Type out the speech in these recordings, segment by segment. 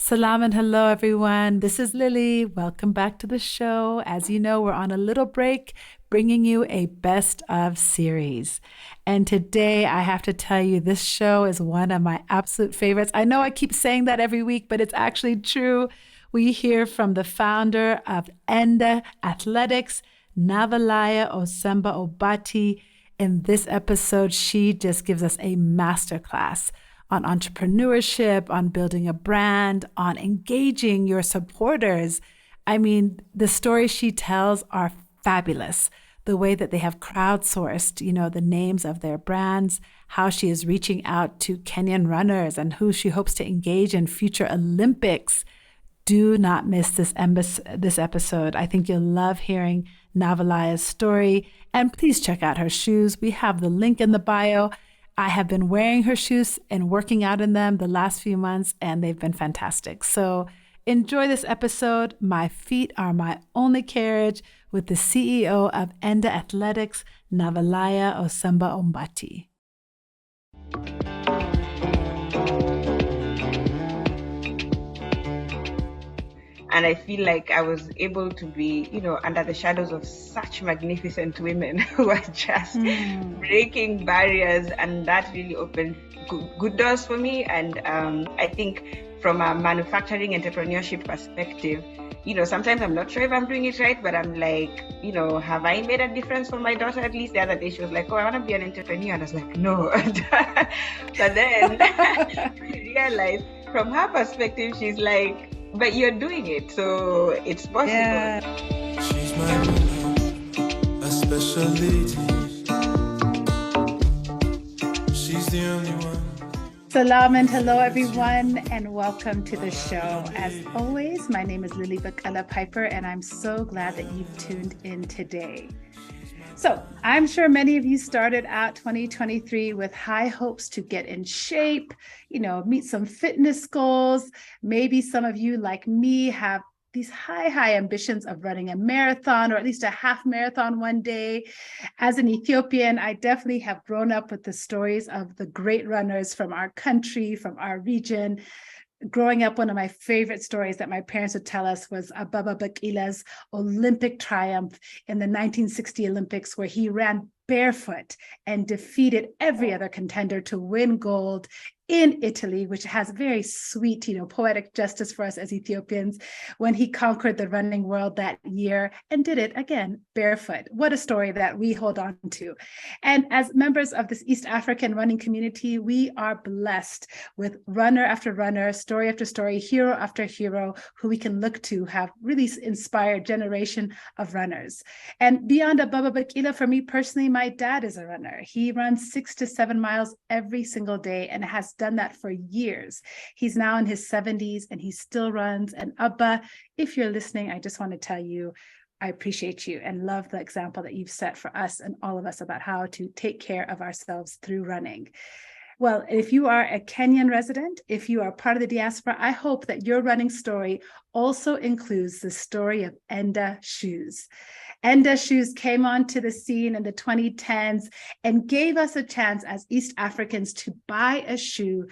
Salam and hello, everyone. This is Lily. Welcome back to the show. As you know, we're on a little break bringing you a best of series. And today I have to tell you, this show is one of my absolute favorites. I know I keep saying that every week, but it's actually true. We hear from the founder of Enda Athletics, Navalayo Osembo-Ombati. In this episode, she just gives us a masterclass on entrepreneurship, on building a brand, on engaging your supporters. I mean, the stories she tells are fabulous. The way that they have crowdsourced, the names of their brands, how she is reaching out to Kenyan runners and who she hopes to engage in future Olympics. Do not miss this episode. I think you'll love hearing Navalayo's story. And please check out her shoes. We have the link in the bio. I have been wearing her shoes and working out in them the last few months, and they've been fantastic. So enjoy this episode. My feet are my only carriage with the CEO of Enda Athletics, Navalayo Osembo-Ombati. And I feel like I was able to be, under the shadows of such magnificent women who are just breaking barriers. And that really opened good doors for me. And I think from a manufacturing entrepreneurship perspective, sometimes I'm not sure if I'm doing it right, but I'm like, have I made a difference for my daughter? At least the other day she was like, oh, I want to be an entrepreneur. And I was like, no. But then I realized from her perspective, she's like, but you're doing it, so it's possible. Yeah. She's my woman, a special lady. She's the only one. Salam and hello, everyone, and welcome to the show. As always, my name is Lily Bakala Piper, and I'm so glad that you've tuned in today. So I'm sure many of you started out 2023 with high hopes to get in shape, meet some fitness goals. Maybe some of you, like me, have these high ambitions of running a marathon or at least a half marathon one day. As an Ethiopian, I definitely have grown up with the stories of the great runners from our country, from our region. Growing up, one of my favorite stories that my parents would tell us was Ababa Bakila's Olympic triumph in the 1960 Olympics, where he ran barefoot and defeated every other contender to win gold in Italy, which has very sweet, poetic justice for us as Ethiopians, when he conquered the running world that year and did it again barefoot. What a story that we hold on to. And as members of this East African running community, we are blessed with runner after runner, story after story, hero after hero, who we can look to have really inspired generation of runners. And beyond Ababa Bakila, for me personally, my dad is a runner. He runs 6 to 7 miles every single day and has done that for years. He's now in his 70s and he still runs. And Abba, if you're listening, I just want to tell you, I appreciate you and love the example that you've set for us and all of us about how to take care of ourselves through running. Well, if you are a Kenyan resident, if you are part of the diaspora, I hope that your running story also includes the story of Enda Shoes. Enda Shoes came onto the scene in the 2010s and gave us a chance as East Africans to buy a shoe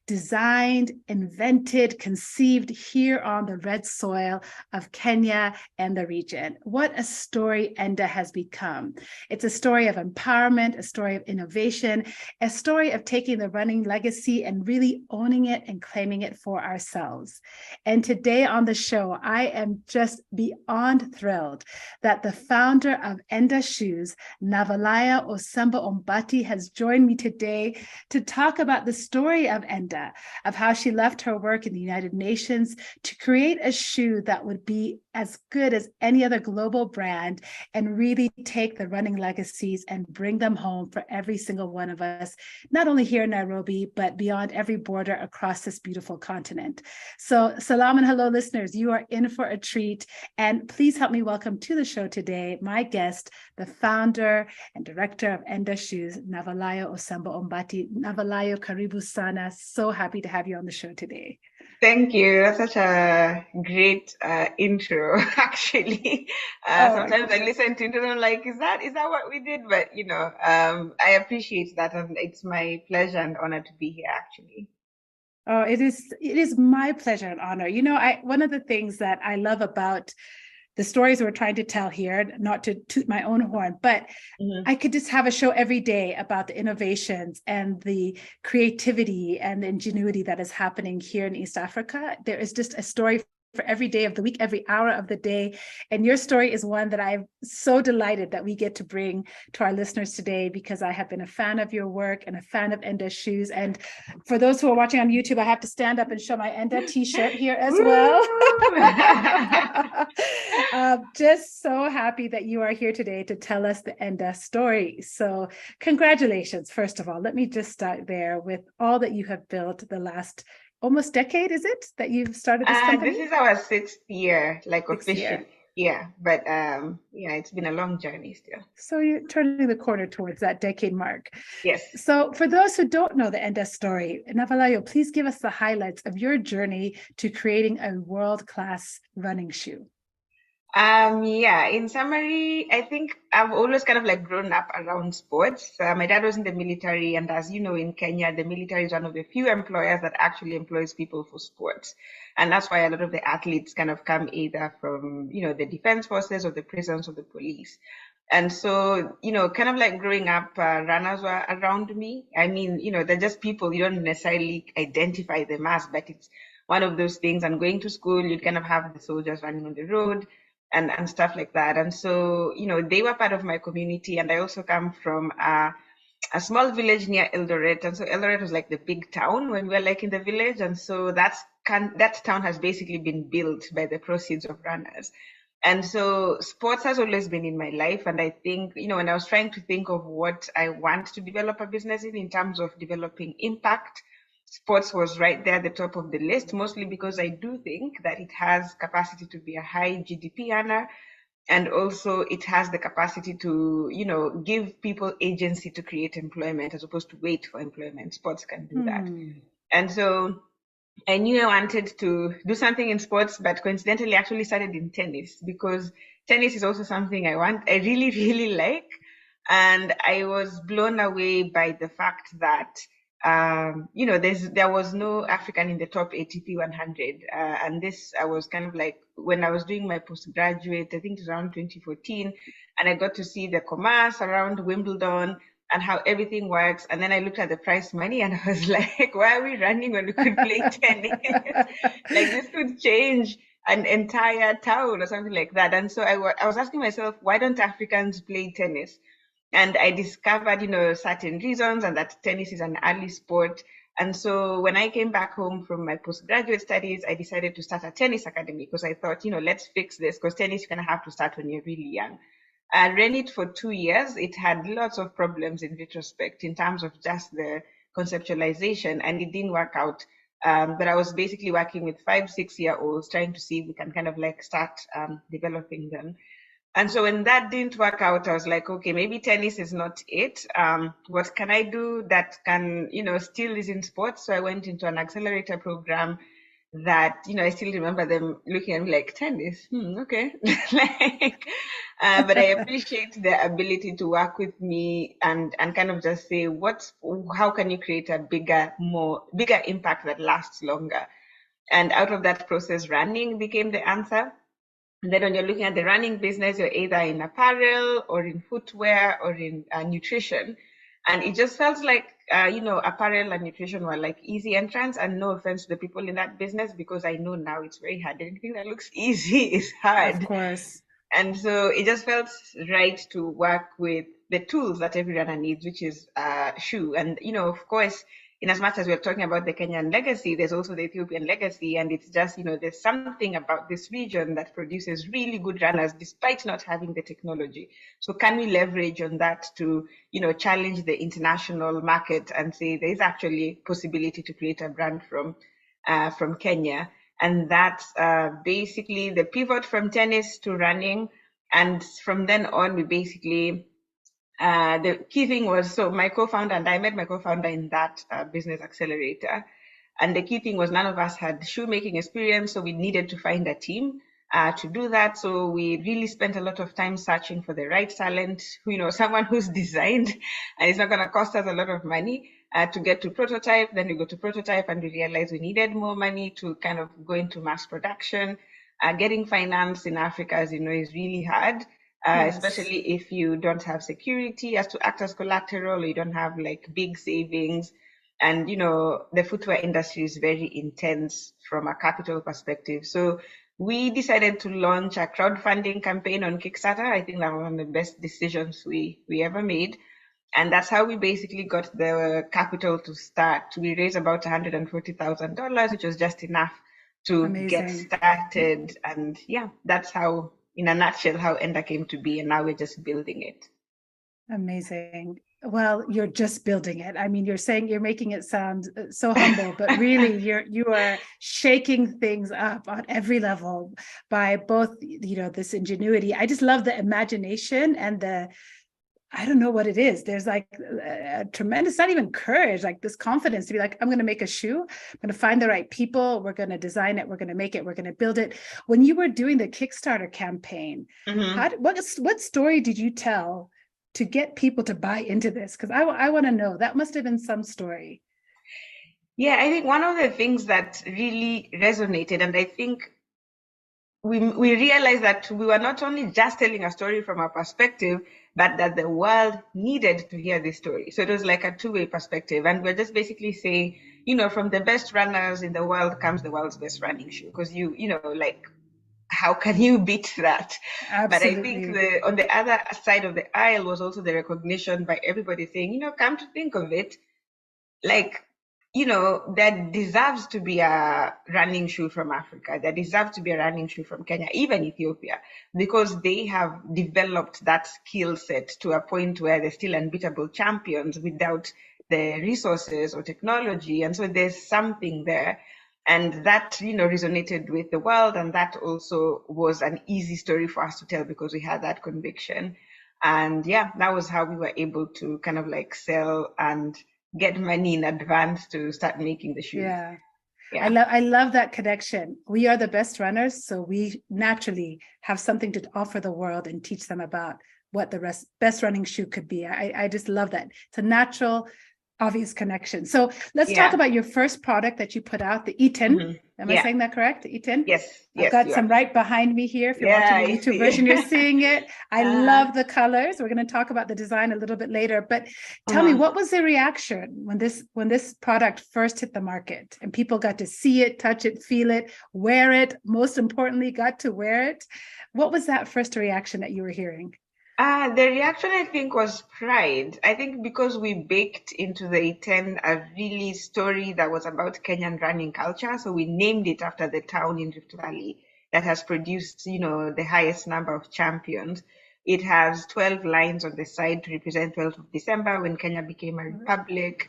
designed, invented, conceived here on the red soil of Kenya and the region. What a story Enda has become. It's a story of empowerment, a story of innovation, a story of taking the running legacy and really owning it and claiming it for ourselves. And today on the show, I am just beyond thrilled that the founder of Enda Shoes, Navalayo Osembo-Ombati, has joined me today to talk about the story of Enda, of how she left her work in the United Nations to create a shoe that would be as good as any other global brand and really take the running legacies and bring them home for every single one of us, not only here in Nairobi, but beyond every border across this beautiful continent. So salam and hello, listeners. You are in for a treat. And please help me welcome to the show today, my guest, the founder and director of Enda Shoes, Navalayo Osembo-Ombati. Navalayo, karibu sana. So happy to have you on the show today. Thank you. That's such a great intro, actually. Sometimes I listen to it and I'm like, is that what we did? But, I appreciate that. And it's my pleasure and honor to be here, actually. Oh, it is my pleasure and honor. One of the things that I love about the stories we're trying to tell here, not to toot my own horn, but I could just have a show every day about the innovations and the creativity and the ingenuity that is happening here in East Africa. There is just a story for every day of the week, every hour of the day. And your story is one that I'm so delighted that we get to bring to our listeners today, because I have been a fan of your work and a fan of Enda's shoes. And for those who are watching on YouTube, I have to stand up and show my Enda t-shirt here as well. Just so happy that you are here today to tell us the Enda story. So congratulations, first of all. Let me just start there with all that you have built the last almost decade, is it, that you've started this company? This is our 6th year, like officially. Year. Yeah, but it's been a long journey still. So you're turning the corner towards that decade mark. Yes. So for those who don't know the Enda story, Navalayo, please give us the highlights of your journey to creating a world-class running shoe. In summary, I think I've always kind of like grown up around sports. My dad was in the military, and as you know, in Kenya, the military is one of the few employers that actually employs people for sports. And that's why a lot of the athletes kind of come either from, the defense forces or the prisons or the police. And so, kind of like growing up, runners were around me. I mean, they're just people, you don't necessarily identify them as, but it's one of those things. And going to school, you kind of have the soldiers running on the road and stuff like that. And so, they were part of my community. And I also come from a small village near Eldoret. And so Eldoret was like the big town when we were like in the village. And so that town has basically been built by the proceeds of runners. And so sports has always been in my life. And I think, when I was trying to think of what I want to develop a business in terms of developing impact, sports was right there at the top of the list, mostly because I do think that it has capacity to be a high GDP earner. And also it has the capacity to, give people agency to create employment as opposed to wait for employment. Sports can do that. And so I knew I wanted to do something in sports, but coincidentally actually started in tennis, because tennis is also something I really, really like. And I was blown away by the fact that there was no African in the top ATP 100. And this, I was kind of like, when I was doing my postgraduate, I think it was around 2014, and I got to see the commerce around Wimbledon and how everything works. And then I looked at the prize money and I was like, why are we running when we could play tennis? Like, this could change an entire town or something like that. And so I was asking myself, why don't Africans play tennis? And I discovered, certain reasons, and that tennis is an early sport. And so when I came back home from my postgraduate studies, I decided to start a tennis academy, because I thought, let's fix this, because tennis you're going to have to start when you're really young. I ran it for 2 years. It had lots of problems in retrospect in terms of just the conceptualization, and it didn't work out. But I was basically working with 5-6-year-olds, trying to see if we can kind of like start developing them. And so when that didn't work out, I was like, okay, maybe tennis is not it. What can I do that can, still is in sports? So I went into an accelerator program that, I still remember them looking at me like, tennis, okay. But I appreciate the ability to work with me and kind of just say, how can you create a bigger impact that lasts longer? And out of that process, running became the answer. And then when you're looking at the running business, you're either in apparel or in footwear or in nutrition. And it just felt like, apparel and nutrition were like easy entrants. And no offense to the people in that business, because I know now it's very hard. Anything that looks easy is hard. Of course. And so it just felt right to work with the tools that every runner needs, which is shoe. And, of course, in as much as we're talking about the Kenyan legacy, there's also the Ethiopian legacy. And it's just, there's something about this region that produces really good runners despite not having the technology. So can we leverage on that to, challenge the international market and say there's actually possibility to create a brand from Kenya? And that's basically the pivot from tennis to running. And from then on, we basically... the key thing was, so my co-founder and I met my co-founder in that business accelerator. And the key thing was none of us had shoemaking experience, so we needed to find a team to do that. So we really spent a lot of time searching for the right talent, someone who's designed and it's not going to cost us a lot of money. to get to prototype. Then we go to prototype and we realized we needed more money to kind of go into mass production. Getting finance in Africa, as you know, is really hard, Yes. especially if you don't have security as to act as collateral, or you don't have like big savings. And, you know, the footwear industry is very intense from a capital perspective. So we decided to launch a crowdfunding campaign on Kickstarter. I think that was one of the best decisions we ever made. And that's how we basically got the capital to start. We raised about $140,000, which was just enough to get Amazing. started. And yeah, that's how, in a nutshell, how Enda came to be. And now we're just building it. Amazing. Well, you're just building it. I mean, you're saying you're making it sound so humble, but really you are shaking things up on every level by both, you know, this ingenuity. I just love the imagination and I don't know what it is. There's like a tremendous, not even courage, like this confidence to be like, I'm going to make a shoe. I'm going to find the right people. We're going to design it. We're going to make it. We're going to build it. When you were doing the Kickstarter campaign, what story did you tell to get people to buy into this? Because I want to know. That must have been some story. Yeah, I think one of the things that really resonated, and I think we realized that we were not only just telling a story from our perspective, but that the world needed to hear this story. So it was like a two-way perspective. And we're just basically saying, you know, from the best runners in the world comes the world's best running shoe. Because you know, like, how can you beat that? Absolutely. But I think on the other side of the aisle was also the recognition by everybody saying, you know, come to think of it, like, you know, there deserves to be a running shoe from Africa. There deserves to be a running shoe from Kenya, even Ethiopia, because they have developed that skill set to a point where they're still unbeatable champions without the resources or technology. And so there's something there. And that, you know, resonated with the world. And that also was an easy story for us to tell because we had that conviction. And yeah, that was how we were able to kind of like sell and get money in advance to start making the shoes. Yeah. I love that connection. We are the best runners, so we naturally have something to offer the world and teach them about what the best running shoe could be. I just love that. It's a natural, obvious connection. So let's talk about your first product that you put out, the E10. Am I saying that correct? The E10? Yes. I've got some right behind me here. If you're watching the YouTube version, you're seeing it. I love the colors. We're going to talk about the design a little bit later. But tell me, what was the reaction when this product first hit the market and people got to see it, touch it, feel it, wear it, most importantly, got to wear it? What was that first reaction that you were hearing? The reaction, I think, was pride. I think because we baked into the E10 a really story that was about Kenyan running culture. So we named it after the town in Rift Valley that has produced, you know, the highest number of champions. It has 12 lines on the side to represent 12th of December when Kenya became a republic.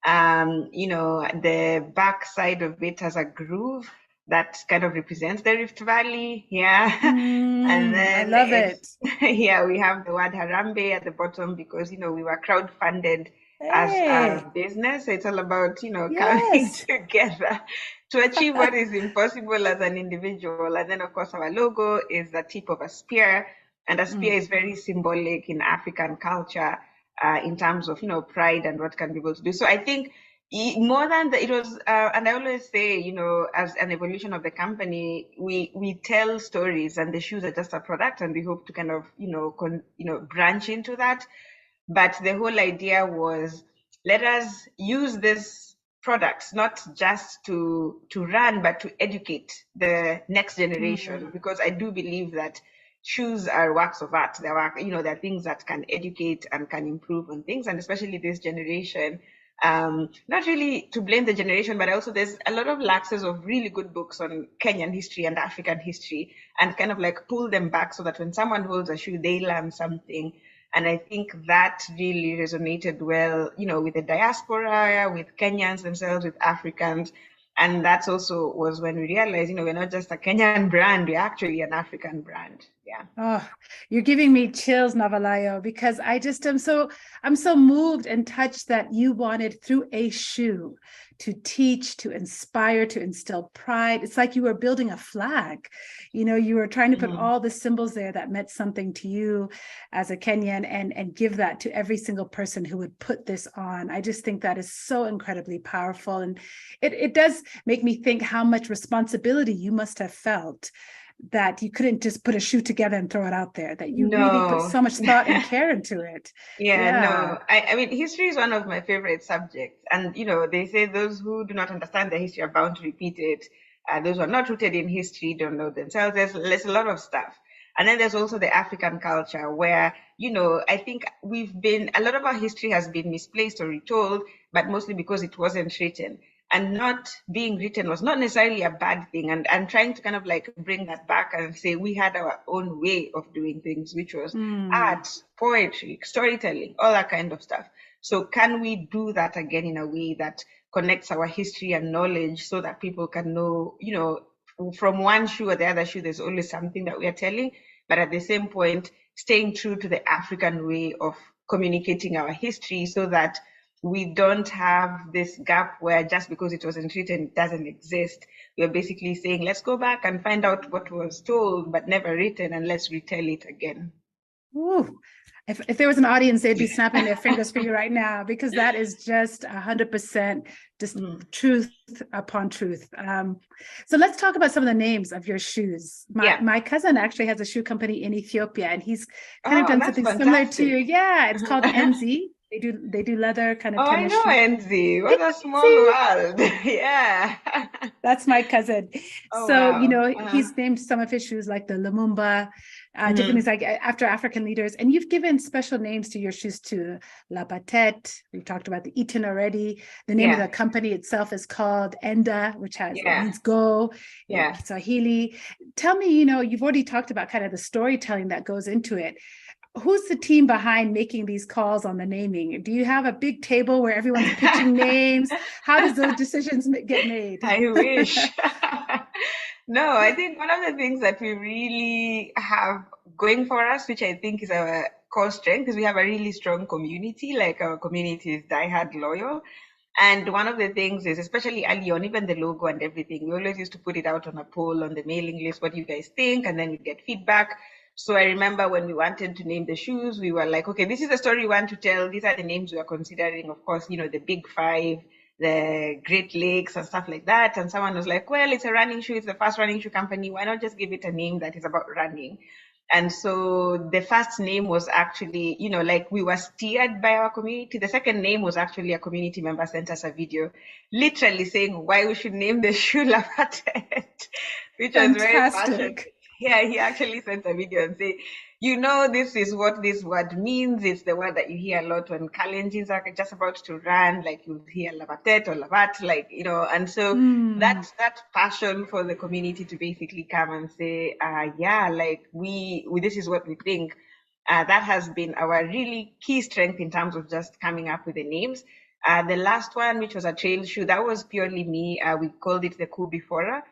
You know, the back side of it has a groove that kind of represents the Rift Valley. And then I love it. We have the word Harambee at the bottom because, you know, we were crowdfunded as a business. It's all about, you know, coming together to achieve what is impossible as an individual. And then, of course, our logo is the tip of a spear. And a spear is very symbolic in African culture in terms of, you know, pride and what can be able to do. So I think more than it was, and I always say, you know, as an evolution of the company, we tell stories, and the shoes are just a product, and we hope to kind of, you know, branch into that. But the whole idea was, let us use these products not just to run, but to educate the next generation, because I do believe that shoes are works of art. They're things that can educate and can improve on things, and especially this generation. Not really to blame the generation, but also there's a lot of lapses of really good books on Kenyan history and African history, and kind of like pull them back so that when someone holds a shoe, they learn something. And I think that really resonated well, you know, with the diaspora, with Kenyans themselves, with Africans. And that's also was when we realized, you know, we're not just a Kenyan brand, we're actually an African brand. Yeah. Oh, you're giving me chills, Navalayo, because I just I'm so moved and touched that you wanted through a shoe to teach, to inspire, to instill pride. It's like you were building a flag. You were trying to put all the symbols there that meant something to you as a Kenyan and give that to every single person who would put this on. I just think that is so incredibly powerful. And it does make me think how much responsibility you must have felt that you couldn't just put a shoe together and throw it out there, that you really put so much thought and care into it. No. I mean, history is one of my favorite subjects. And, they say those who do not understand the history are bound to repeat it. Those who are not rooted in history don't know themselves. There's a lot of stuff. And then there's also the African culture where, I think a lot of our history has been misplaced or retold, but mostly because it wasn't written. And not being written was not necessarily a bad thing. And I'm trying to kind of like bring that back and say we had our own way of doing things, which was art, poetry, storytelling, all that kind of stuff. So can we do that again in a way that connects our history and knowledge so that people can know, from one shoe or the other shoe, there's always something that we are telling, but at the same point, staying true to the African way of communicating our history so that we don't have this gap where just because it wasn't written, it doesn't exist. We're basically saying, let's go back and find out what was told but never written, and let's retell it again. Ooh. If there was an audience, they'd be snapping their fingers for you right now, because that is just 100% just truth upon truth. So let's talk about some of the names of your shoes. My cousin actually has a shoe company in Ethiopia, and he's kind of done something similar to you. Yeah, it's called NZ. They do leather kind of tennis shoes. I know NZ. What a small world. Yeah. That's my cousin. He's named some of his shoes like the Lumumba, different things like after African leaders. And you've given special names to your shoes too. La Batette. We've talked about the Eton already. The name of the company itself is called Enda, which means go. Yeah. Swahili. Tell me, you've already talked about kind of the storytelling that goes into it. Who's the team behind making these calls on the naming? Do you have a big table where everyone's pitching names? How does those decisions get made? I wish. No, I think one of the things that we really have going for us, which I think is our core strength, is we have a really strong community. Like our community is diehard loyal. And one of the things is, especially early on, even the logo and everything, we always used to put it out on a poll on the mailing list, what do you guys think? And then we get feedback. So I remember when we wanted to name the shoes, we were like, okay, this is the story we want to tell. These are the names we are considering. Of course, the big five, the Great Lakes and stuff like that. And someone was like, well, it's a running shoe. It's the first running shoe company. Why not just give it a name that is about running? And so the first name was actually, we were steered by our community. The second name was actually a community member sent us a video literally saying why we should name the shoe Lavatet, which was very passionate. Yeah, he actually sent a video and say, this is what this word means. It's the word that you hear a lot when Kalenjins are just about to run, like you hear Lavatet or Lavat, and so that's that passion for the community to basically come and say, this is what we think. That has been our really key strength in terms of just coming up with the names. The last one, which was a trail shoe, that was purely me. We called it the Kubifora.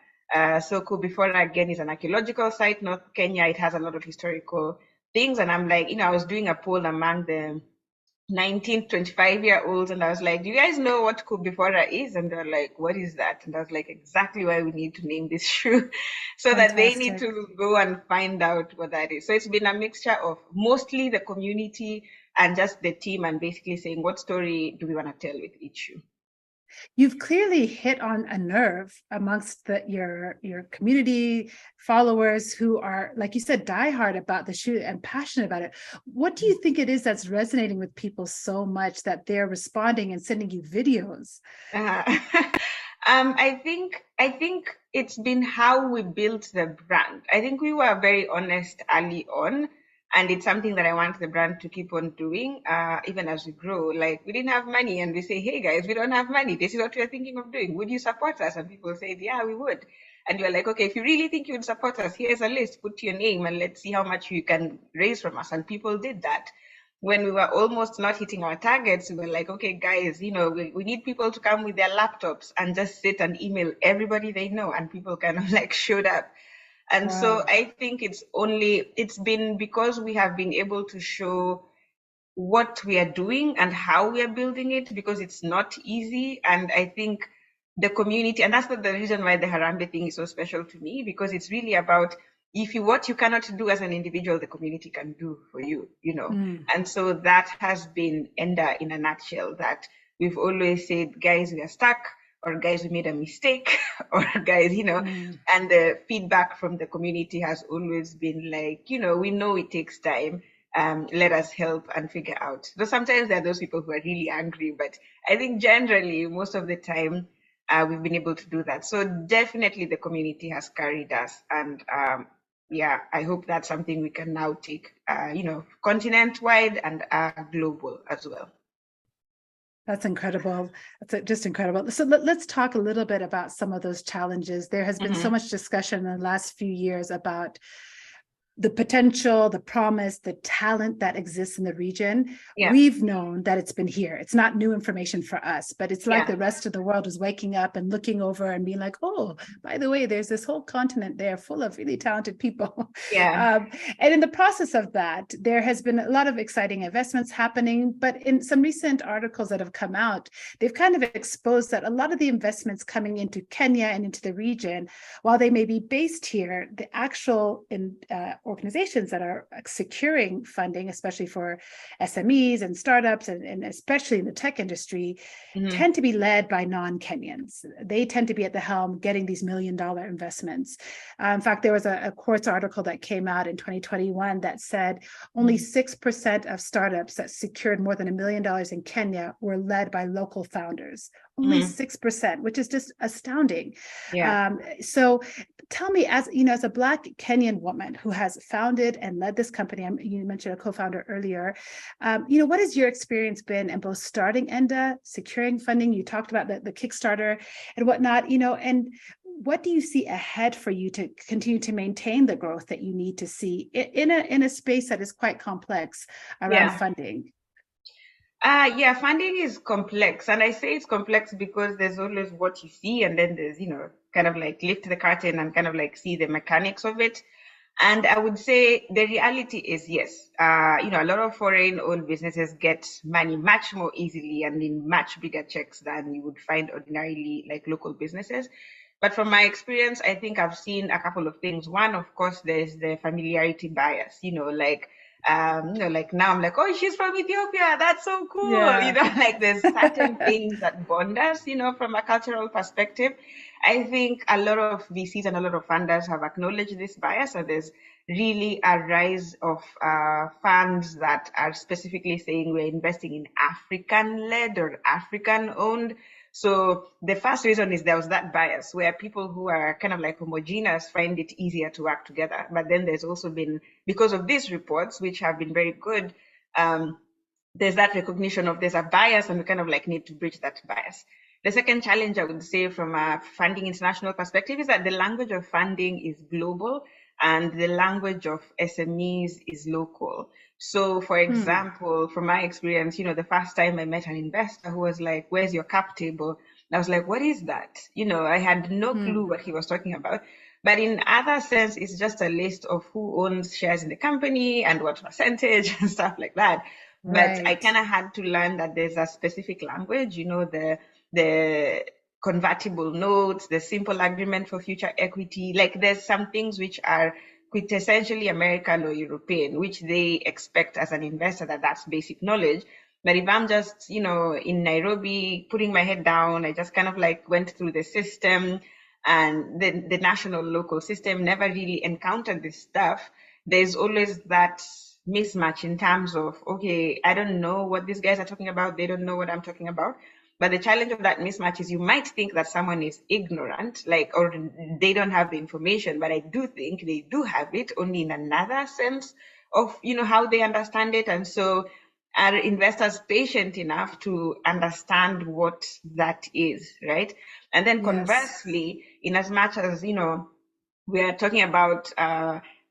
So Kubifora, again, is an archaeological site, North Kenya. It has a lot of historical things. And I'm like, I was doing a poll among the 19 to 25-year-olds. And I was like, do you guys know what Kubifora is? And they're like, what is that? And I was like, exactly why we need to name this shoe. So that they need to go and find out what that is. So it's been a mixture of mostly the community and just the team and basically saying, what story do we want to tell with each shoe? You've clearly hit on a nerve amongst your community followers who are, like you said, diehard about the shoe and passionate about it. What do you think it is that's resonating with people so much that they're responding and sending you videos? I think it's been how we built the brand. I think we were very honest early on. And it's something that I want the brand to keep on doing, even as we grow. Like, we didn't have money, and we say, hey, guys, we don't have money. This is what we're thinking of doing. Would you support us? And people say, yeah, we would. And you're like, okay, if you really think you would support us, here's a list. Put your name, and let's see how much you can raise from us. And people did that. When we were almost not hitting our targets, we were like, okay, guys, we need people to come with their laptops and just sit and email everybody they know. And people kind of like showed up. And so Wow. I think it's been because we have been able to show what we are doing and how we are building it, because it's not easy. And I think the community, and that's the reason why the Harambee thing is so special to me, because it's really about, if you what you cannot do as an individual, the community can do for you, you know. Mm. And so that has been Enda in a nutshell, that we've always said, guys, we are stuck, or guys, we made a mistake, or guys, you know, Mm. and the feedback from the community has always been like, you know, we know it takes time. Let us help and figure out. Though sometimes there are those people who are really angry, but I think generally, most of the time, we've been able to do that. So definitely the community has carried us. And yeah, I hope that's something we can now take, you know, continent-wide and global as well. That's incredible. That's just incredible. So let's talk a little bit about some of those challenges. There has been so much discussion in the last few years about the potential, the promise, the talent that exists in the region. Yeah. We've known that it's been here. It's not new information for us, but it's like Yeah. the rest of the world is waking up and looking over and being like, oh, by the way, there's this whole continent there full of really talented people. Yeah. And in the process of that, there has been a lot of exciting investments happening, but in some recent articles that have come out, they've kind of exposed that a lot of the investments coming into Kenya and into the region, while they may be based here, the actual organizations that are securing funding, especially for SMEs and startups, and especially in the tech industry, tend to be led by non-Kenyans. They tend to be at the helm getting these $1 million investments. In fact, there was a Quartz article that came out in 2021 that said only 6% of startups that secured more than $1 million in Kenya were led by local founders. Only 6%, which is just astounding. Yeah. So tell me, as you know, as a Black Kenyan woman who has founded and led this company, you mentioned a co-founder earlier, you know, what has your experience been in both starting Enda, securing funding? You talked about the Kickstarter and whatnot, you know, and what do you see ahead for you to continue to maintain the growth that you need to see in a space that is quite complex around funding? Yeah, funding is complex. And I say it's complex because there's always what you see, and then there's, you know, kind of like lift the curtain and kind of like see the mechanics of it. And I would say the reality is, yes, you know, a lot of foreign owned businesses get money much more easily and in much bigger checks than you would find ordinarily like local businesses. But from my experience, I think I've seen a couple of things. One, of course, there's the familiarity bias, you know, like now I'm like, oh, she's from Ethiopia. That's so cool. Yeah. You know, like there's certain things that bond us, you know, from a cultural perspective. I think a lot of VCs and a lot of funders have acknowledged this bias. So there's really a rise of funds that are specifically saying we're investing in African-led or African-owned. So the first reason is there was that bias where people who are kind of like homogeneous find it easier to work together. But then there's also been, because of these reports, which have been very good, there's that recognition of there's a bias and we kind of like need to bridge that bias. The second challenge I would say from a funding international perspective is that the language of funding is global and the language of SMEs is local. So, for example, from my experience, you know, the first time I met an investor who was like, where's your cap table? And I was like, what is that? You know, I had no clue what he was talking about. But in other sense, it's just a list of who owns shares in the company and what percentage and stuff like that. But I kind of had to learn that there's a specific language, you know, the convertible notes, the simple agreement for future equity. Like there's some things which are quintessentially American or European, which they expect as an investor that that's basic knowledge. But if I'm just, you know, in Nairobi, putting my head down, I just kind of like went through the system and the national local system, never really encountered this stuff. There's always that mismatch in terms of, okay, I don't know what these guys are talking about. They don't know what I'm talking about. But the challenge of that mismatch is you might think that someone is ignorant, like, or they don't have the information, but I do think they do have it, only in another sense of, you know, how they understand it. And so are investors patient enough to understand what that is, right? And then conversely, in as much as, you know, we are talking about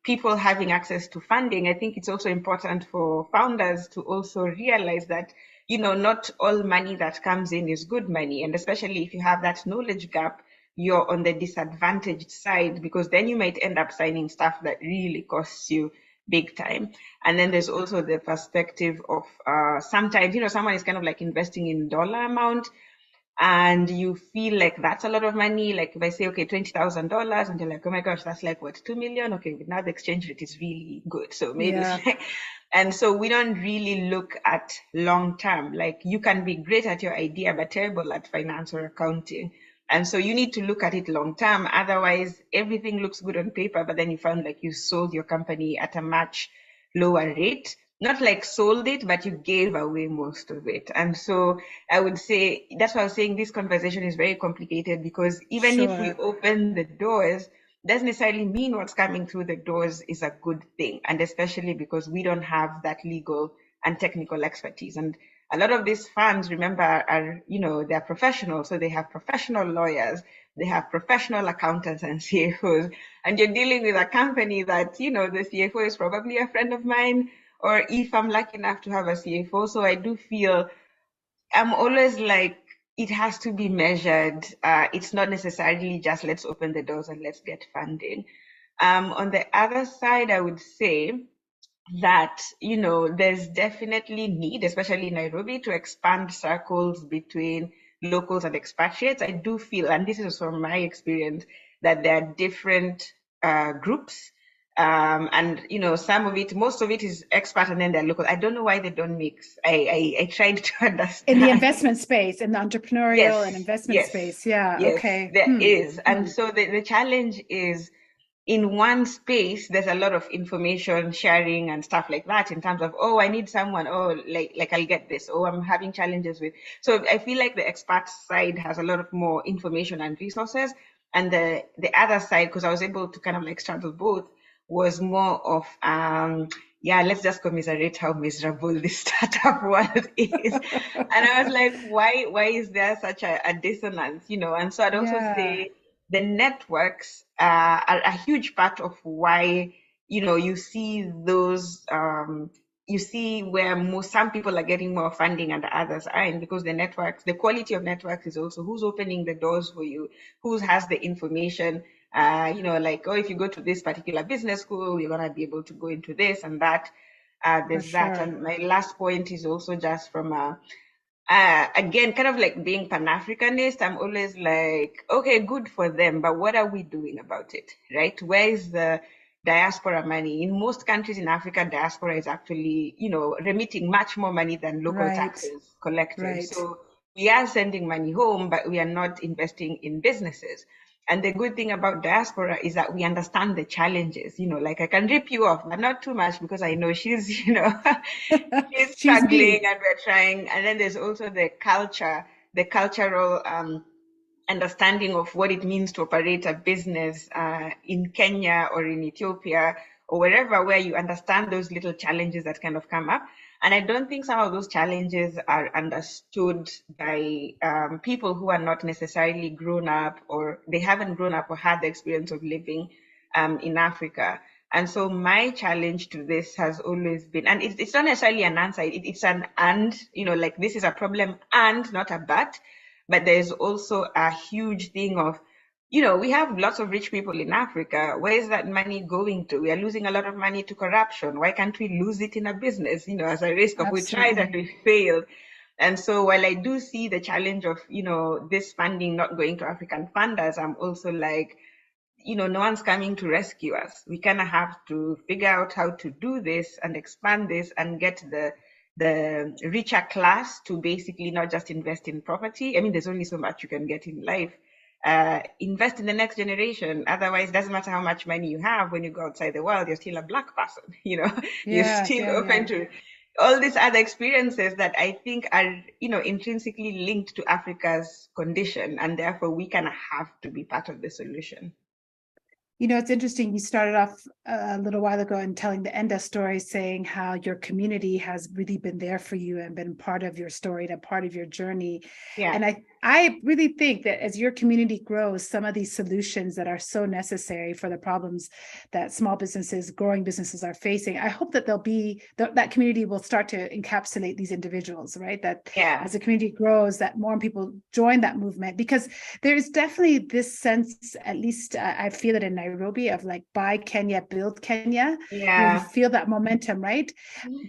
people having access to funding, I think it's also important for founders to also realize that, you know, not all money that comes in is good money. And especially if you have that knowledge gap, you're on the disadvantaged side, because then you might end up signing stuff that really costs you big time. And then there's also the perspective of sometimes, someone is kind of like investing in dollar amount, and you feel like that's a lot of money. Like if I say, okay, $20,000, and you're like, oh my gosh, that's like what, 2 million? Okay, but now the exchange rate is really good. So maybe Yeah. it's like, and so we don't really look at long term. Like you can be great at your idea, but terrible at finance or accounting. And so you need to look at it long term. Otherwise, everything looks good on paper, but then you found like you sold your company at a much lower rate. Not like sold it, but you gave away most of it. And so I would say that's why I was saying this conversation is very complicated, because even if we Sure. open the doors, doesn't necessarily mean what's coming through the doors is a good thing. And especially because we don't have that legal and technical expertise. And a lot of these funds, remember, are, they're professional. So they have professional lawyers, they have professional accountants and CFOs. And you're dealing with a company that, the CFO is probably a friend of mine, or if I'm lucky enough to have a CFO. So I do feel I'm always like, it has to be measured. It's not necessarily just let's open the doors and let's get funding. On the other side, I would say that, there's definitely need, especially in Nairobi, to expand circles between locals and expatriates. I do feel, and this is from my experience, that there are different groups. And some of it, most of it is expat, and then they're local. I don't know why they don't mix. I tried to understand. In the investment space, in the entrepreneurial Yes, and investment yes, space. Yeah. yes, Okay. there is. And so the challenge is, in one space, there's a lot of information sharing and stuff like that, in terms of, oh, I need someone, oh, like I'll get this, oh, I'm having challenges with. So I feel like the expat side has a lot of more information and resources. And the other side, because I was able to kind of like straddle both, was more of, yeah, let's just commiserate how miserable this startup world is. And I was like, why is there such a dissonance, And so I'd also say the networks are a huge part of why, you see those, you see where some people are getting more funding and the others aren't, because the quality of networks is also who's opening the doors for you, who has the information. Like, oh, if you go to this particular business school, you're going to be able to go into this and that. There's that. And my last point is also just from again, kind of like being Pan-Africanist, I'm always like, okay, good for them, but what are we doing about it, right? Where is the diaspora money? In most countries in Africa, diaspora is actually, remitting much more money than local taxes collected. Right. So we are sending money home, but we are not investing in businesses. And the good thing about diaspora is that we understand the challenges, like I can rip you off, but not too much, because I know she's, she's struggling and we're trying. And then there's also the cultural understanding of what it means to operate a business in Kenya or in Ethiopia or wherever, where you understand those little challenges that kind of come up. And I don't think some of those challenges are understood by people who are not necessarily grown up, or they haven't grown up or had the experience of living in Africa. And so my challenge to this has always been, and it's not necessarily an answer, it's an and, like this is a problem and not a but there's also a huge thing of, we have lots of rich people in Africa. Where is that money going to? We are losing a lot of money to corruption. Why can't we lose it in a business, as a risk of we tried and we failed? And so while I do see the challenge of, this funding not going to African funders, I'm also like, no one's coming to rescue us. We kind of have to figure out how to do this and expand this and get the richer class to basically not just invest in property. I mean, there's only so much you can get in life. Invest in the next generation. Otherwise, it doesn't matter how much money you have. When you go outside the world, you're still a black person. You're still open to all these other experiences that I think are, intrinsically linked to Africa's condition, and therefore we kind of have to be part of the solution. You know, it's interesting. You started off a little while ago in telling the Enda story, saying how your community has really been there for you and been part of your story and a part of your journey. Yeah. And I really think that as your community grows, some of these solutions that are so necessary for the problems that small businesses, growing businesses are facing, I hope that that community will start to encapsulate these individuals, right? That as the community grows, that more people join that movement, because there is definitely this sense, at least I feel it in Nairobi, of like, buy Kenya, build Kenya. You feel that momentum, right?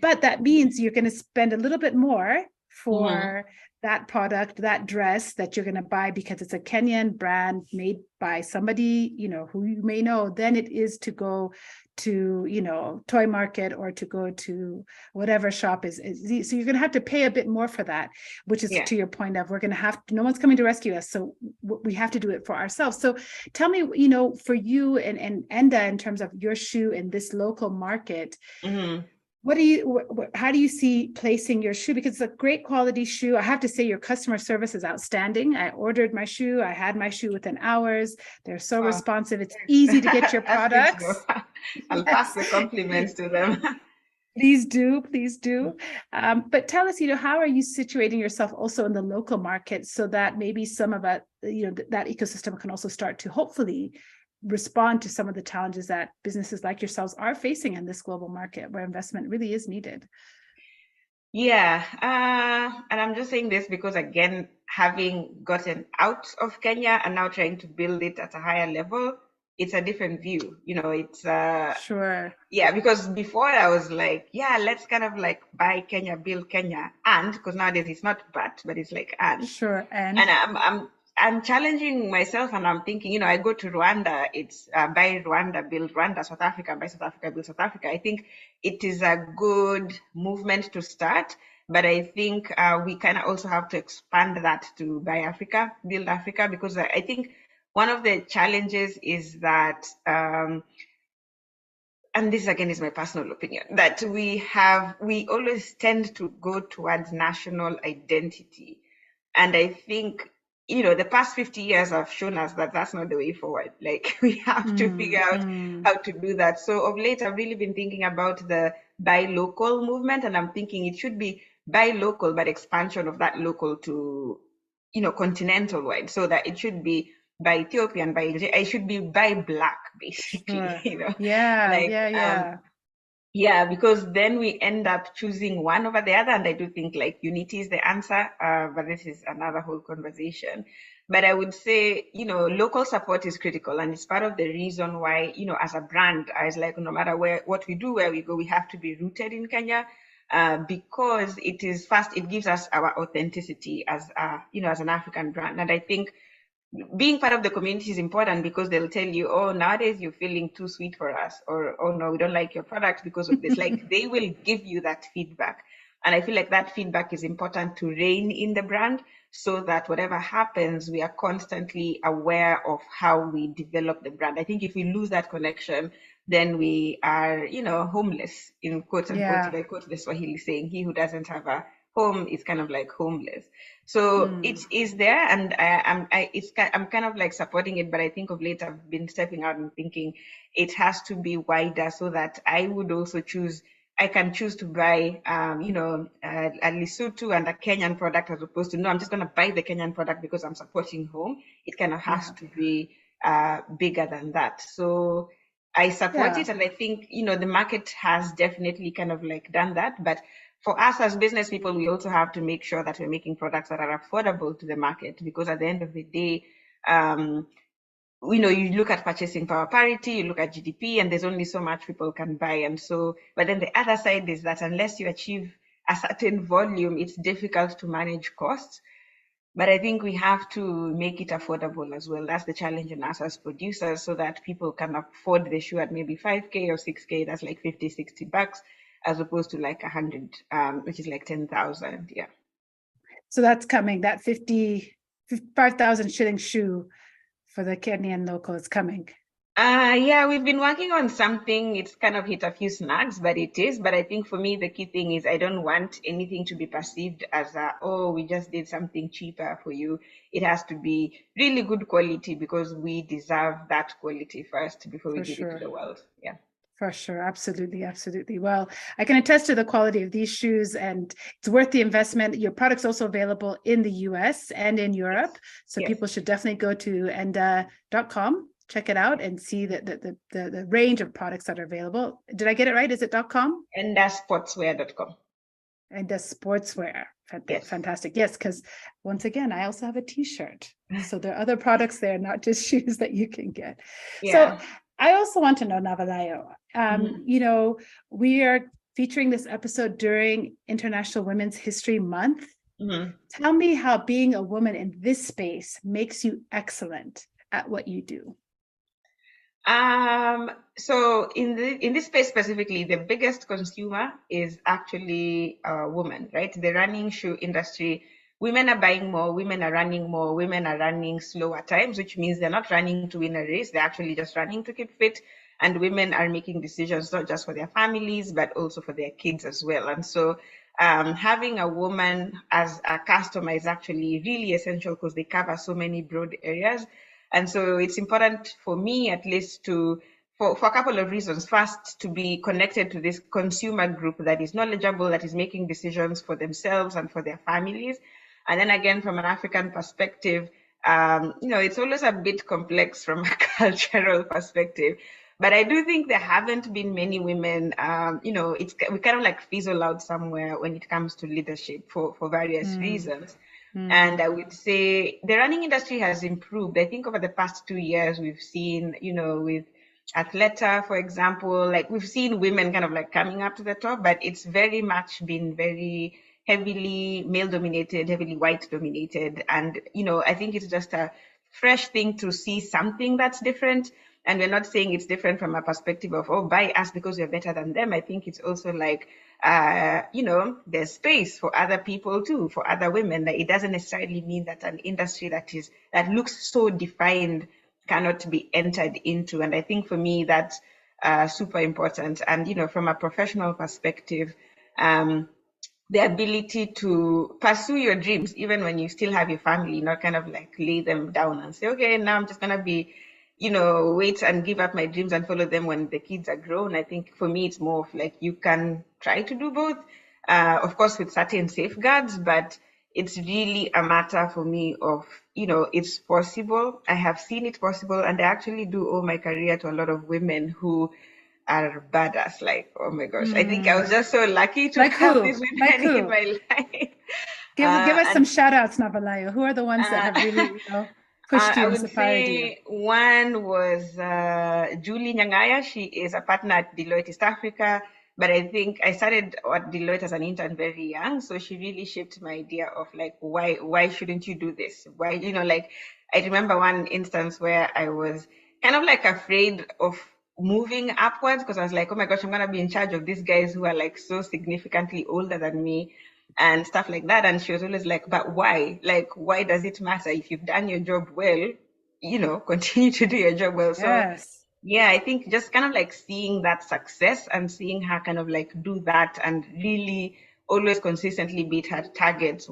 But that means you're going to spend a little bit more for that product, that dress that you're going to buy because it's a Kenyan brand made by somebody, you know, who you may know, than it is to go to, you know, toy market or to go to whatever shop is. So you're going to have to pay a bit more for that, which is to your point of, we're going to have to, no one's coming to rescue us. So we have to do it for ourselves. So tell me, you know, for you and Enda, in terms of your shoe in this local market, how do you see placing your shoe? Because it's a great quality shoe. I have to say your customer service is outstanding. I ordered my shoe. I had my shoe within hours. They're so responsive. It's easy to get your products. I'll pass the compliments to them. Please do. But tell us, you know, how are you situating yourself also in the local market so that maybe some of that, you know, that ecosystem can also start to hopefully respond to some of the challenges that businesses like yourselves are facing in this global market where investment really is needed? Yeah, and I'm just saying this because, again, having gotten out of Kenya and now trying to build it at a higher level, it's a different view. You know, it's Sure. Yeah, because before I was like, yeah, let's kind of like buy Kenya, build Kenya, and because nowadays it's not but it's like and. Sure. And I'm challenging myself, and I'm thinking, you know, I go to Rwanda, it's buy Rwanda, build Rwanda, South Africa, buy South Africa, build South Africa. I think it is a good movement to start, but I think we kind of also have to expand that to buy Africa, build Africa, because I think one of the challenges is that, and this again is my personal opinion, that we always tend to go towards national identity. And I think, you know, the past 50 years have shown us that that's not the way forward. Like, we have to figure out how to do that. So of late, I've really been thinking about the buy local movement, and I'm thinking it should be buy local, but expansion of that local to, you know, continental wide, so that it should be by Ethiopian, I should be by Black, basically, you know. Yeah, because then we end up choosing one over the other. And I do think like unity is the answer, but this is another whole conversation. But I would say, you know, local support is critical. And it's part of the reason why, you know, as a brand, I was like, no matter what we do, where we go, we have to be rooted in Kenya. Because it gives us our authenticity as, you know, as an African brand. And I think being part of the community is important, because they'll tell you, oh, nowadays you're feeling too sweet for us, or, oh no, we don't like your product because of this. Like, they will give you that feedback. And I feel like that feedback is important to rein in the brand, so that whatever happens, we are constantly aware of how we develop the brand. I think if we lose that connection, then we are, you know, homeless, in quote unquote. If I quote the Swahili saying, he who doesn't have a home is kind of like homeless. So it is there, and I'm kind of like supporting it, but I think of late I've been stepping out and thinking it has to be wider, so that I would also I can choose to buy, you know, a Lesotho and a Kenyan product, as opposed to, no, I'm just going to buy the Kenyan product because I'm supporting home. It kind of has to be bigger than that. So I support it, and I think, you know, the market has definitely kind of like done that. But for us as business people, we also have to make sure that we're making products that are affordable to the market, because at the end of the day, you know, you look at purchasing power parity, you look at GDP, and there's only so much people can buy. And so, but then the other side is that unless you achieve a certain volume, it's difficult to manage costs. But I think we have to make it affordable as well. That's the challenge in us as producers, so that people can afford the shoe at maybe 5K or 6K. That's like $50-$60, as opposed to like 100, which is like 10,000. Yeah. So that's coming. That 5,000 shilling shoe for the Kenyan local is coming. Yeah, we've been working on something. It's kind of hit a few snags, but it is. But I think for me, the key thing is I don't want anything to be perceived as oh, we just did something cheaper for you. It has to be really good quality because we deserve that quality first before we For give it to sure. the world. Yeah. For sure. Absolutely. Absolutely. Well, I can attest to the quality of these shoes, and it's worth the investment. Your product's also available in the US and in Yes. Europe. So Yes. people should definitely go to enda.com, check it out, and see the range of products that are available. Did I get it right? Is it .com? Endasportswear.com. And the sportswear. Yes. Fantastic. Yes, because once again, I also have a t-shirt. So there are other products there, not just shoes that you can get. So Yeah. I also want to know, Navalayo, we are featuring this episode during International Women's History Month. Tell me how being a woman in this space makes you excellent at what you do. So in this space specifically, the biggest consumer is actually women, right? The running shoe industry, women are buying more, women are running more, women are running slower times, which means they're not running to win a race, they're actually just running to keep fit. And women are making decisions not just for their families, but also for their kids as well. And so having a woman as a customer is actually really essential because they cover so many broad areas. And so it's important for me, at least, for a couple of reasons. First, to be connected to this consumer group that is knowledgeable, that is making decisions for themselves and for their families. And then again, from an African perspective, it's always a bit complex from a cultural perspective. But I do think there haven't been many women, we kind of like fizzle out somewhere when it comes to leadership for various reasons. And I would say the running industry has improved. I think over the past 2 years, we've seen, with Athleta, for example, like we've seen women kind of like coming up to the top, but it's very much been very heavily male dominated, heavily white dominated. And, I think it's just a fresh thing to see something that's different. And we're not saying it's different from a perspective of, oh, buy us because we're better than them. I think it's also like, there's space for other people too, for other women. That it doesn't necessarily mean that an industry that looks so defined cannot be entered into. And I think for me, that's super important. And, from a professional perspective, the ability to pursue your dreams, even when you still have your family, not kind of like lay them down and say, okay, now I'm just going to be, wait and give up my dreams and follow them when the kids are grown. I think for me, it's more of like you can try to do both, of course, with certain safeguards, but it's really a matter for me of, it's possible. I have seen it possible, and I actually do owe my career to a lot of women who are badass. Like, oh my gosh, I think I was just so lucky to have these women in my life. Give us some shout outs, Navalayo. Who are the ones that have really, pushed you and inspired you? One was Julie Nyangaya. She is a partner at Deloitte East Africa. But I think I started at Deloitte as an intern very young. So she really shaped my idea of like, why shouldn't you do this? Why, like, I remember one instance where I was kind of like afraid of moving upwards because I was like, oh my gosh, I'm going to be in charge of these guys who are like so significantly older than me and stuff like that. And she was always like, but why? Like, why does it matter? If you've done your job well, continue to do your job well. Yes. So yeah, I think just kind of like seeing that success and seeing her kind of like do that and really always consistently beat her targets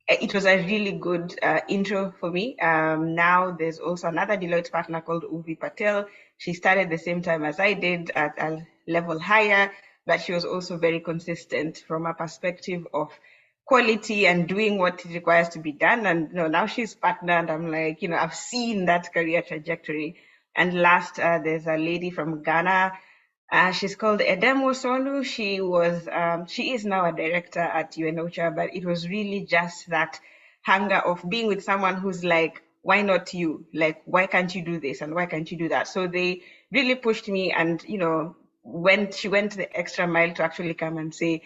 it was a really good intro for me. Now there's also another Deloitte partner called Uvi Patel. She started the same time as I did at a level higher, but she was also very consistent from a perspective of quality and doing what it requires to be done. And now she's partner, and I'm like, I've seen that career trajectory. And last, there's a lady from Ghana. She's called Edemo Sonu. She is now a director at UNOCHA, but it was really just that hunger of being with someone who's like, why not you? Like, why can't you do this? And why can't you do that? So they really pushed me, and, she went the extra mile to actually come and say,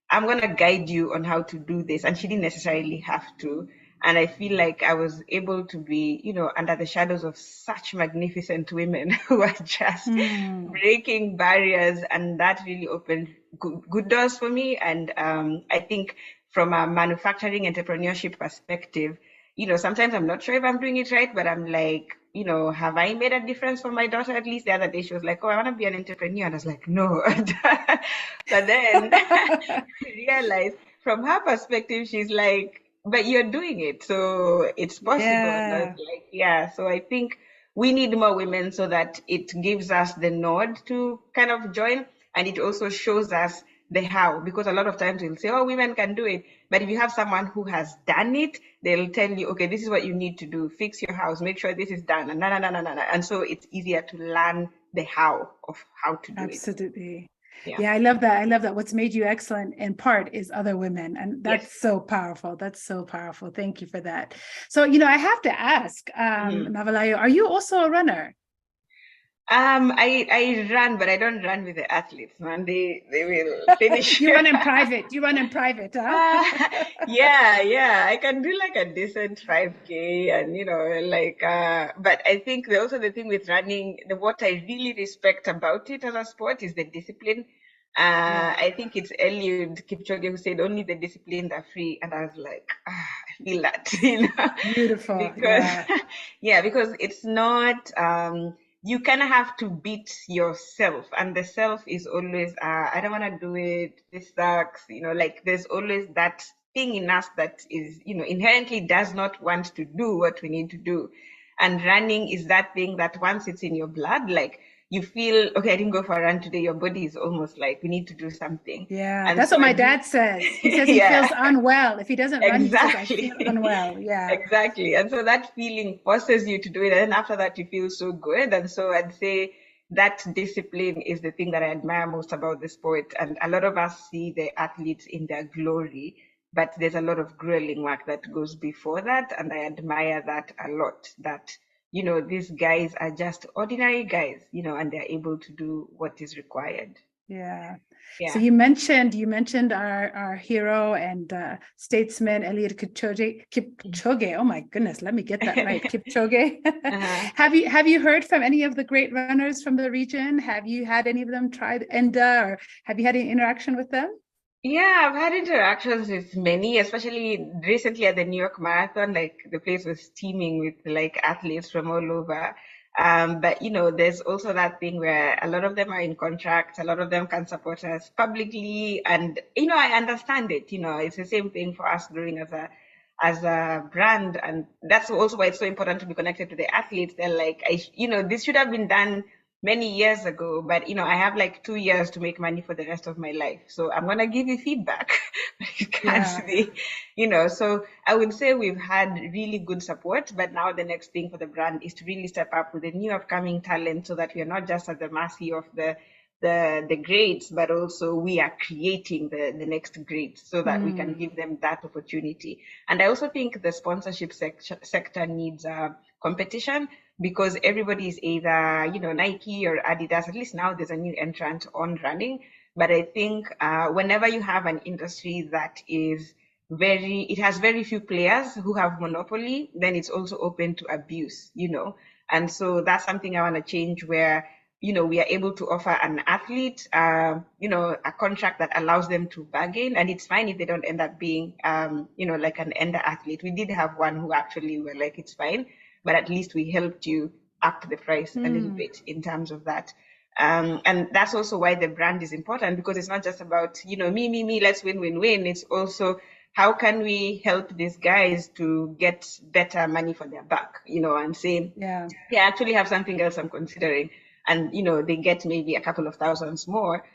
I'm going to guide you on how to do this. And she didn't necessarily have to. And I feel like I was able to be, under the shadows of such magnificent women who are just breaking barriers. And that really opened good doors for me. And I think from a manufacturing entrepreneurship perspective, sometimes I'm not sure if I'm doing it right, but I'm like, have I made a difference for my daughter? At least the other day she was like, oh, I want to be an entrepreneur. And I was like, no. But then I realized from her perspective, she's like, but you're doing it, so it's possible. And I was Yeah, like, yeah. So I think we need more women so that it gives us the nod to kind of join, and it also shows us the how, because a lot of times we'll say, oh, women can do it. But if you have someone who has done it, they'll tell you, okay, this is what you need to do. Fix your house, make sure this is done, and na na na na na. And so it's easier to learn the how of how to do it. absolutely. Yeah. Yeah, I love that. I love that. What's made you excellent in part is other women. And Yes. that's so powerful. That's so powerful. Thank you for that. So, I have to ask, Navalayo, are you also a runner? I run, but I don't run with the athletes, man. They will finish. You run in private. You run in private, huh? Yeah. I can do like a decent 5K and but I think also the thing with running, what I really respect about it as a sport is the discipline. I think it's Eliud Kipchoge who said only the disciplined are free, and I was like, I feel that, Beautiful. because because it's not you kind of have to beat yourself, and the self is always I don't want to do it, this sucks, like there's always that thing in us that is inherently does not want to do what we need to do. And running is that thing that once it's in your blood, like you feel, okay, I didn't go for a run today, your body is almost like, we need to do something. Yeah, And that's so what my dad says. He says he feels unwell. If he doesn't run, he says, I feel unwell. Yeah. Exactly. And so that feeling forces you to do it. And then after that, you feel so good. And so I'd say that discipline is the thing that I admire most about the sport. And a lot of us see the athletes in their glory, but there's a lot of grueling work that goes before that. And I admire that a lot, that these guys are just ordinary guys, and they're able to do what is required. Yeah. Yeah. So you mentioned our hero and statesman Eliud Kipchoge. Oh my goodness, let me get that right. Kipchoge. Have you heard from any of the great runners from the region? Have you had any of them try Enda, or have you had any interaction with them? Yeah, I've had interactions with many, especially recently at the New York Marathon. Like the place was teeming with like athletes from all over. But there's also that thing where a lot of them are in contracts, a lot of them can support us publicly, and I understand it. It's the same thing for us growing as a brand, and that's also why it's so important to be connected to the athletes. They're like, this should have been done many years ago, but I have like 2 years to make money for the rest of my life, so I'm gonna give you feedback. You can't be, so I would say we've had really good support, but now the next thing for the brand is to really step up with the new upcoming talent, so that we are not just at the mercy of the greats, but also we are creating the next greats, so that we can give them that opportunity. And I also think the sponsorship sector needs competition, because everybody is either Nike or Adidas. At least now there's a new entrant on running, but I think whenever you have an industry that is it has very few players who have monopoly, then it's also open to abuse, and so that's something I want to change, where we are able to offer an athlete, a contract that allows them to bargain. And it's fine if they don't end up being, like an Enda athlete. We did have one who actually were like, it's fine, but at least we helped you up the price a little bit in terms of that. And that's also why the brand is important, because it's not just about, me, let's win. It's also, how can we help these guys to get better money for their buck, and say, yeah, I actually have something else I'm considering. And, they get maybe a couple of thousands more,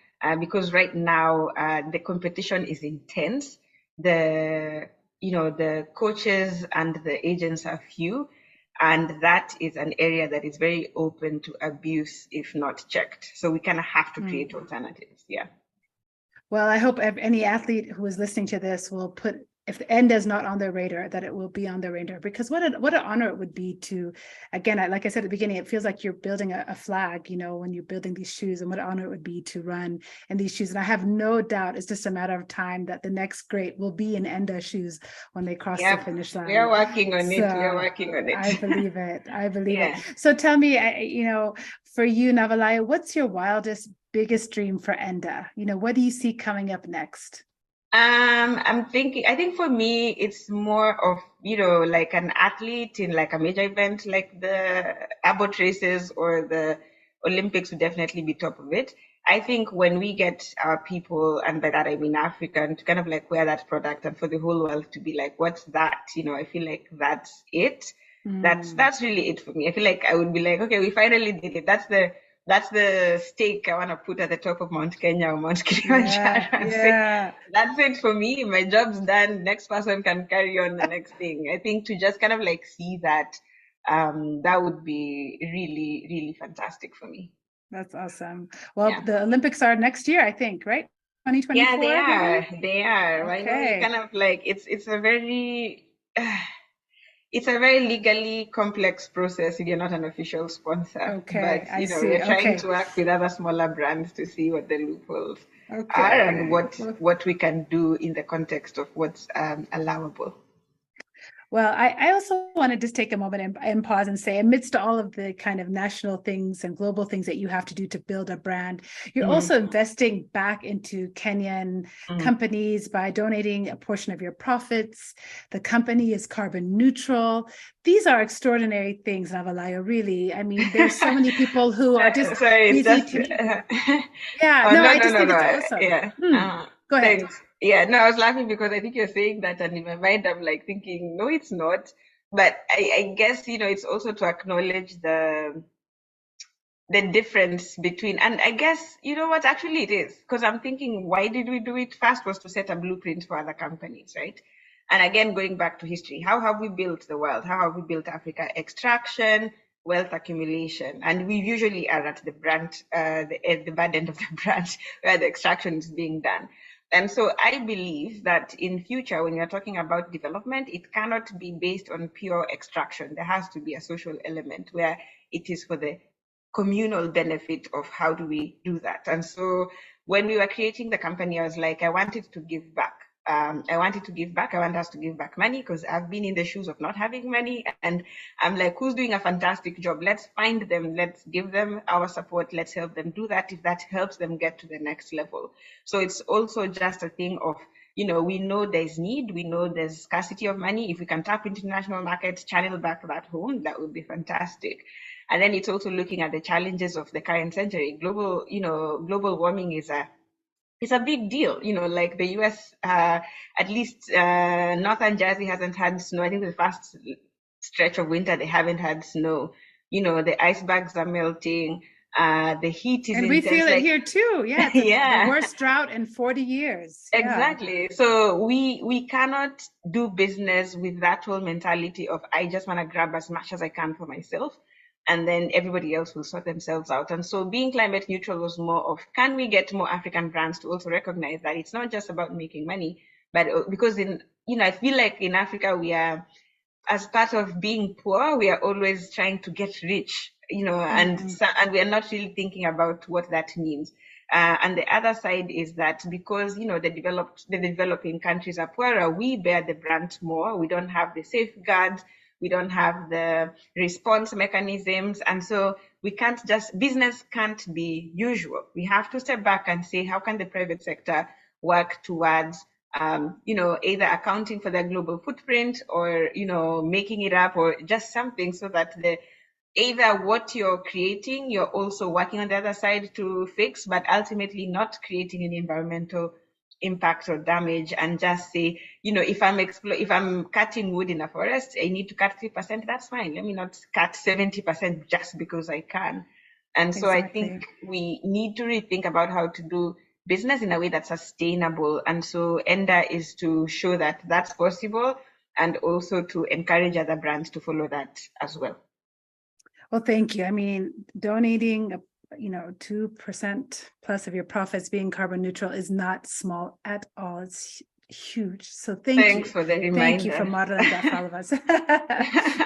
because right now the competition is intense. The coaches and the agents are few. And that is an area that is very open to abuse if not checked. So we kind of have to create alternatives. Yeah. Well, I hope any athlete who is listening to this will put, if the Enda is not on their radar, that it will be on their radar, because what an honor it would be to, again, like I said at the beginning, it feels like you're building a flag, when you're building these shoes, and what an honor it would be to run in these shoes. And I have no doubt it's just a matter of time that the next great will be in Enda shoes when they cross the finish line. We are working on it. I believe it. I believe it. So tell me, for you, Navalayo, what's your wildest, biggest dream for Enda? What do you see coming up next? I'm thinking, I think for me, it's more of, like an athlete in like a major event, like the abbot races or the Olympics would definitely be top of it. I think when we get our people, and by that I mean African, to kind of like wear that product and for the whole world to be like, what's that? I feel like that's it. That's really it for me. I feel like I would be like, okay, we finally did it. That's the stake I want to put at the top of Mount Kenya or Mount Kilimanjaro Yeah, and say, yeah. that's it for me. My job's done. Next person can carry on the next thing. I think to just kind of like see that, that would be really, really fantastic for me. That's awesome. Well, Yeah. the Olympics are next year, I think, right? Yeah, they 2024, are. maybe? They are. I know you Okay. kind of like it's a very it's a very legally complex process if you're not an official sponsor. Okay, But I we're see. trying Okay. to work with other smaller brands to see what the loopholes are and Okay. what we can do in the context of what's allowable. Well, I also want to just take a moment and pause and say, amidst all of the kind of national things and global things that you have to do to build a brand, you're Mm, also investing back into Kenyan mm. companies by donating a portion of your profits. The company is carbon neutral. These are extraordinary things, Navalayo, really. I mean, there's so many people who are just Sorry, it's busy just. taking. Yeah, Oh, no, no, I no, just no, think it's no. awesome. Yeah. Go ahead. Thanks. Yeah, no, I was laughing because I think you're saying that, and in my mind, I'm like thinking, no, it's not. But I guess, it's also to acknowledge the difference between, and I guess, you know what, actually it is. Because I'm thinking, why did we do it? First was to set a blueprint for other companies, right? And again, going back to history, how have we built the world? How have we built Africa? Extraction, wealth accumulation, and we usually are at the branch, at the bad end of the branch where the extraction is being done. And so I believe that in future, when you're talking about development, it cannot be based on pure extraction. There has to be a social element where it is for the communal benefit of how do we do that. And so when we were creating the company, I was like, I wanted to give back. I wanted to give back. I want us to give back money because I've been in the shoes of not having money. And I'm like, who's doing a fantastic job? Let's find them. Let's give them our support. Let's help them do that if that helps them get to the next level. So it's also just a thing of, we know there's need. We know there's scarcity of money. If we can tap into international markets, channel back that home, that would be fantastic. And then it's also looking at the challenges of the current century. Global warming is a big deal. Like the US, at least northern Jersey hasn't had snow. I think the first stretch of winter they haven't had snow. The icebergs are melting. The heat is And we feel intense. it Like, here too. Yeah, it's the yeah, worst drought in 40 years. Yeah. exactly. So we cannot do business with that whole mentality of I just want to grab as much as I can for myself and then everybody else will sort themselves out. And so being climate neutral was more of can we get more African brands to also recognize that it's not just about making money, but because I feel like in Africa we are, as part of being poor, we are always trying to get rich, and we are not really thinking about what that means. And the other side is that because the developing countries are poorer, we bear the brunt more. We don't have the safeguards, we don't have the response mechanisms, and so business can't be usual. We have to step back and say, how can the private sector work towards either accounting for their global footprint or, making it up or just something so that either what you're creating, you're also working on the other side to fix, but ultimately not creating an environmental impact or damage and just say, if I'm cutting wood in a forest, I need to cut 3%, that's fine. Let me not cut 70% just because I can. And so I Exactly. think we need to rethink about how to do business in a way that's sustainable. And so Enda is to show that that's possible and also to encourage other brands to follow that as well. Well, thank you. I mean, donating, 2% plus of your profits being carbon neutral is not small at all. It's huge. So Thanks for the thank you for reminder. modeling that for all of us.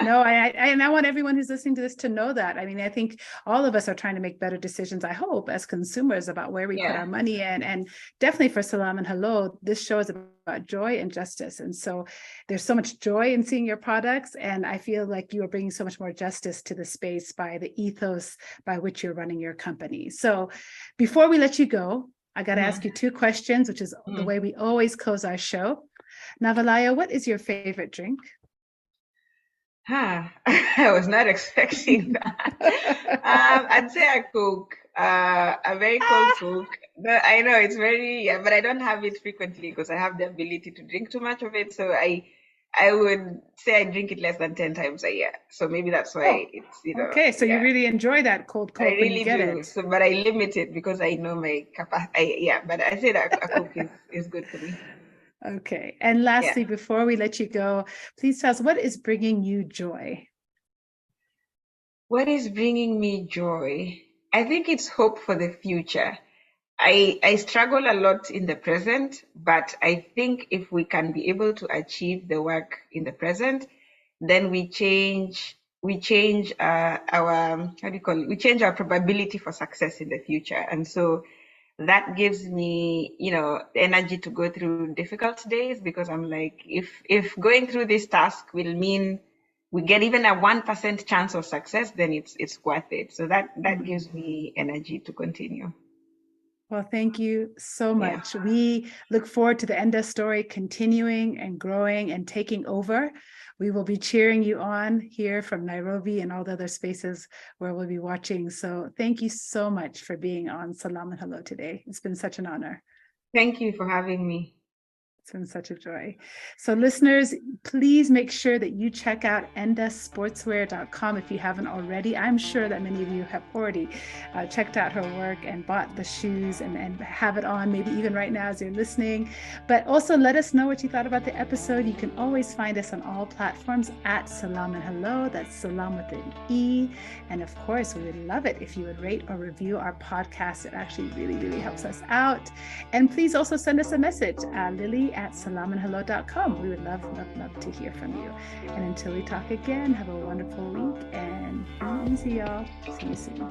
No, I want everyone who's listening to this to know that. I mean, I think all of us are trying to make better decisions, I hope, as consumers about where we put our money in. And definitely for Salam and Hello, this show is about joy and justice. And so there's so much joy in seeing your products. And I feel like you are bringing so much more justice to the space by the ethos by which you're running your company. So before we let you go, I got to ask you two questions, which is the way we always close our show. Navalayo, what is your favorite drink? I was not expecting that. I'd say a Coke, a very cold Coke. No, I know it's very, yeah, but I don't have it frequently because I have the ability to drink too much of it. So I would say I drink it less than 10 times a year. So maybe that's why it's, Okay, so you really enjoy that cold Coke when you get it. So, but I limit it because I know my capacity. Yeah, but I say that a Coke is good for me. Okay. And lastly, before we let you go, please tell us, what is bringing you joy? What is bringing me joy? I think it's hope for the future. I struggle a lot in the present, but I think if we can be able to achieve the work in the present, then we change our we change our probability for success in the future. And so that gives me, energy to go through difficult days, because I'm like, if going through this task will mean we get even a 1% chance of success, then it's worth it. So that gives me energy to continue. Well, thank you so much. We look forward to the Enda story continuing and growing and taking over. We will be cheering you on here from Nairobi and all the other spaces where we'll be watching. So thank you so much for being on Salam and Hello today. It's been such an honor. Thank you for having me. It's been such a joy. So listeners, please make sure that you check out endasportswear.com if you haven't already. I'm sure that many of you have already checked out her work and bought the shoes and have it on, maybe even right now as you're listening. But also let us know what you thought about the episode. You can always find us on all platforms at Salam and Hello. That's Salam with an E. And of course, we would love it if you would rate or review our podcast. It actually really, really helps us out. And please also send us a message, lily@salamandhello.com. We would love to hear from you. And until we talk again, have a wonderful week and be easy, y'all. See you soon.